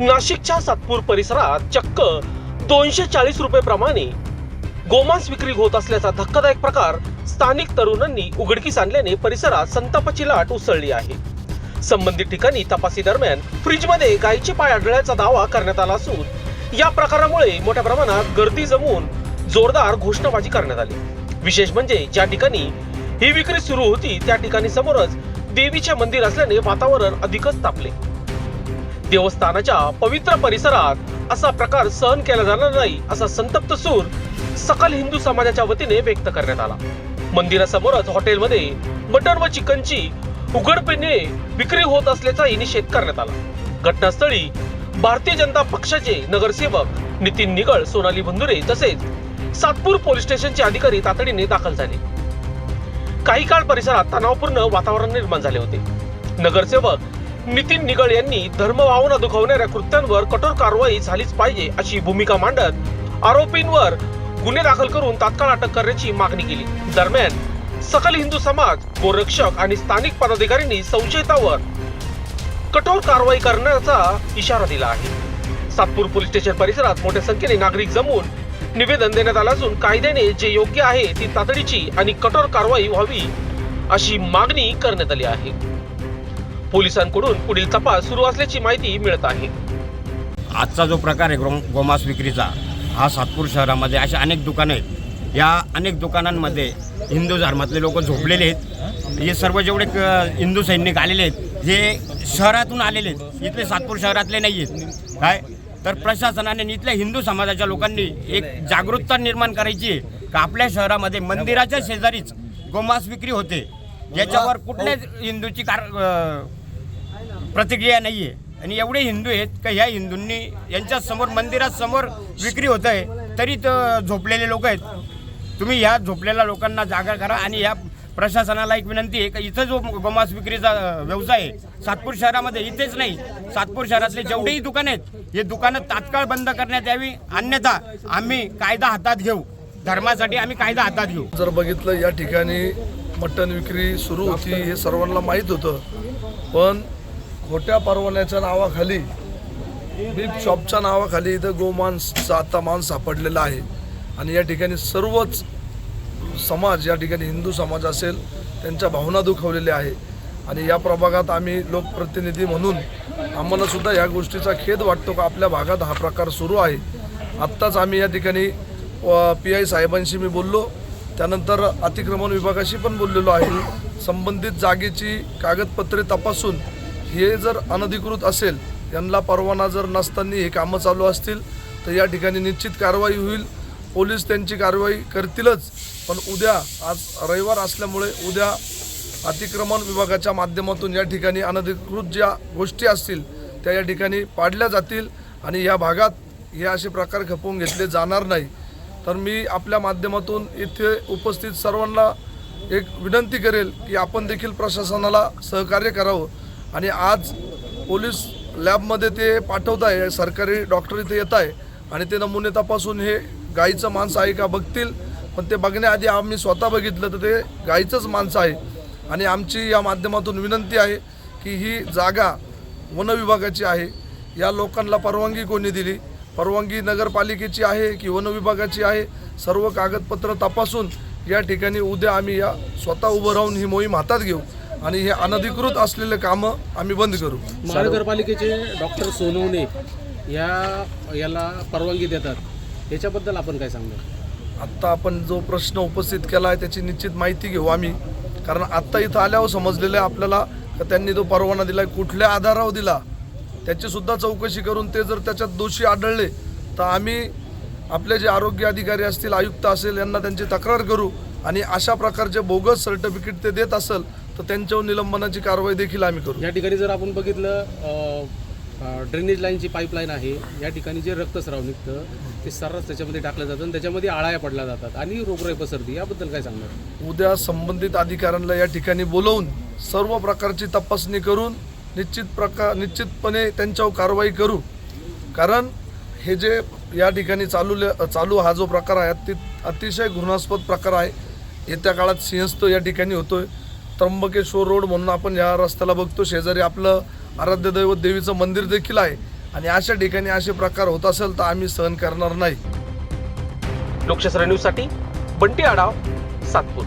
नाशिकच्या सातपूर परिसरात चक्क 240 रुपये प्रमाणे गोमांस विक्री होत असल्याचा धक्कादायक प्रकार स्थानिक तरुणांनी उघडकीस आणल्याने परिसरात संतापाची लाट उसळली आहे। संबंधित ठिकाणी तपासी दरम्यान फ्रीजमध्ये गायीचे पाय आढळल्याचा दावा करण्यात आला असून या प्रकारामुळे मोठ्या प्रमाणात गर्दी जमून जोरदार घोषणाबाजी करण्यात आली। विशेष म्हणजे ज्या ठिकाणी ही विक्री सुरू होती त्या ठिकाणी समोरच देवीचे मंदिर असल्याने वातावरण अधिकच तापले। देवस्थानाच्या पवित्र परिसरात असा प्रकार सहन केला जाणार नाही असा संतप्त सूर सकल हिंदू समाजाच्या वतीने व्यक्त करण्यात आला। मंदिरासमोरच हॉटेलमध्ये मटण व चिकनची उघडपणे विक्री होत असल्याचाही निषेध करण्यात आला। घटनास्थळी भारतीय जनता पक्षाचे नगरसेवक नितीन निगळ, सोनाली बंधुरे तसेच सातपूर पोलीस स्टेशनचे अधिकारी तातडीने दाखल झाले। काही काळ परिसरात तणावपूर्ण वातावरण निर्माण झाले होते। नगरसेवक नितीन निगळ यांनी धर्मभावना दुखावणाऱ्या कृत्यांवर कठोर कारवाई झालीच पाहिजे अशी भूमिका मांडत आरोपींवर गुन्हे दाखल करून तात्काळ अटक करण्याची मागणी केली। दरम्यान सकल हिंदू समाज, गोरक्षक आणि स्थानिक पदाधिकाऱ्यांनी संशयितावर कठोर कारवाई करण्याचा इशारा दिला आहे। सातपूर पोलीस स्टेशन परिसरात मोठ्या संख्येने नागरिक जमून निवेदन देण्यात आलं असून कायद्याने जे योग्य आहे ती तातडीची आणि कठोर कारवाई व्हावी अशी मागणी करण्यात आली आहे। पोलिसांकडून पुढील तपास सुरू असल्याची माहिती मिळत आहे। आजचा जो प्रकार आहे गोमांस विक्रीचा, हा सातपूर शहरामध्ये अशा अनेक दुकानं आहेत। या अनेक दुकानांमध्ये हिंदू धर्मातले लोक झोपलेले आहेत। हे सर्व जेवढे हिंदू सैनिक आलेले आहेत हे शहरातून आलेले आहेत, इथले सातपूर शहरातले नाही आहेत। काय तर प्रशासनाने इथल्या हिंदू समाजाच्या लोकांनी एक जागरूकता निर्माण करायची आहे की आपल्या शहरामध्ये मंदिराच्या शेजारीच गोमांस विक्री होते, याच्यावर कुठल्याच हिंदूची प्रतिक्रिया नाही आहे। आणि एवढे हिंदू आहेत की ह्या हिंदूंनी यांच्या समोर मंदिरात समोर विक्री होत आहे तरी झोपलेले लोक आहेत। तुम्ही ह्या झोपलेल्या लोकांना जागा करा। आणि या प्रशासनाला एक विनंती आहे की इथं जो गोमांस विक्रीचा व्यवसाय आहे सातपूर शहरामध्ये, इथेच नाही सातपूर शहरातले जेवढेही दुकान आहेत हे दुकानं तात्काळ बंद करण्यात यावी, अन्यथा आम्ही कायदा हातात घेऊ। धर्मासाठी आम्ही कायदा हातात घेऊ। जर बघितलं या ठिकाणी मटण विक्री सुरू होती हे सर्वांना माहीत होतं, पण खोट्या परवान्याच्या नावाखाली, बीफ शॉपच्या नावाखाली इथं गोमांसचा आता मांस सापडलेला आहे। आणि या ठिकाणी सर्वच समाज, या ठिकाणी हिंदू समाज असेल त्यांच्या भावना दुखावलेल्या आहे। आणि या प्रभागात आम्ही लोकप्रतिनिधी म्हणून आम्हाला सुद्धा या गोष्टीचा खेद वाटतो का आपल्या भागात हा प्रकार सुरू आहे। आत्ताच आम्ही या ठिकाणी PI साहेबांशी मी बोललो, त्यानंतर अतिक्रमण विभागाशी पण बोललेलो आहे। संबंधित जागेची कागदपत्रे तपासून हे जर अनधिकृत असेल, यांना परवाना जर नसताना हे कामं चालू असतील तर या ठिकाणी निश्चित कारवाई होईल। पोलीस त्यांची कारवाई करतीलच, पण उद्या, आज रविवार असल्यामुळे उद्या अतिक्रमण विभागाच्या माध्यमातून या ठिकाणी अनधिकृत ज्या गोष्टी असतील त्या या ठिकाणी पाडल्या जातील आणि या भागात हे असे प्रकार खपवून घेतले जाणार नाही। तर मी आपल्या माध्यमातून इथे उपस्थित सर्वांना एक विनंती करेल की आपण देखील प्रशासनाला सहकार्य करावं। आणि आज पोलीस लॅबमध्ये ते पाठवत आहे, सरकारी डॉक्टर इथे येत आहे आणि ते नमुने तपासून हे गाईचं मांस आहे का बघतील। पण ते बघण्याआधी आम्ही स्वतः बघितलं तर ते गाईचंच मांस आहे। आणि आमची या माध्यमातून विनंती आहे की ही जागा वन विभागाची आहे, या लोकांना परवानगी कोणी दिली, परवानगी नगरपालिकेची आहे की वन विभागाची आहे, सर्व कागदपत्र तपासून या ठिकाणी उद्या आम्ही या स्वतः उभं राहून ही मोहीम हातात घेऊ आणि हे अनधिकृत असलेले कामं आम्ही बंद करू। महानगरपालिकेचे डॉक्टर सोनवणे याला परवानगी देतात, याच्याबद्दल आपण काय सांगणार? आत्ता आपण जो प्रश्न उपस्थित केला आहे त्याची निश्चित माहिती घेऊ आम्ही, कारण आत्ता इथं आल्यावर समजलेलं आहे आपल्याला की त्यांनी तो परवाना दिला आहे, कुठल्या आधारावर दिला त्याची सुद्धा चौकशी करून ते जर त्याच्यात दोषी आढळले तर आम्ही आपले जे आरोग्य अधिकारी असतील, आयुक्त असेल, यांना त्यांची तक्रार करू। आणि अशा प्रकारचे बोगस सर्टिफिकेट ते देत असेल तर त्यांच्यावर निलंबनाची कारवाई देखील आम्ही करू। या ठिकाणी जर आपण बघितलं ड्रेनेज लाईनची पाईपलाईन आहे, या ठिकाणी जे रक्तस्राव निघतं ते सर्रास त्याच्यामध्ये टाकलं जातं आणि त्याच्यामध्ये आळ्या पडल्या जातात आणि रोगराई पसरते, याबद्दल काय सांगणार? उद्या संबंधित अधिकाऱ्यांना या ठिकाणी बोलवून सर्व प्रकारची तपासणी करून निश्चितपणे त्यांच्यावर कारवाई करू। कारण हे जे या ठिकाणी चालू हा जो प्रकार आहे अतिशय घृणास्पद प्रकार आहे। येत्या काळात सिंहस्थ या ठिकाणी होतोय। त्र्यंबकेश्वर रोड म्हणून आपण या रस्त्याला बघतो, शेजारी आपलं आराध्य दैवत देवीचं मंदिर देखील आहे आणि अशा ठिकाणी असे प्रकार होत असेल तर आम्ही सहन करणार नाही. लोकशास्त्र न्यूजसाठी बंटी आढाव, सातपूर.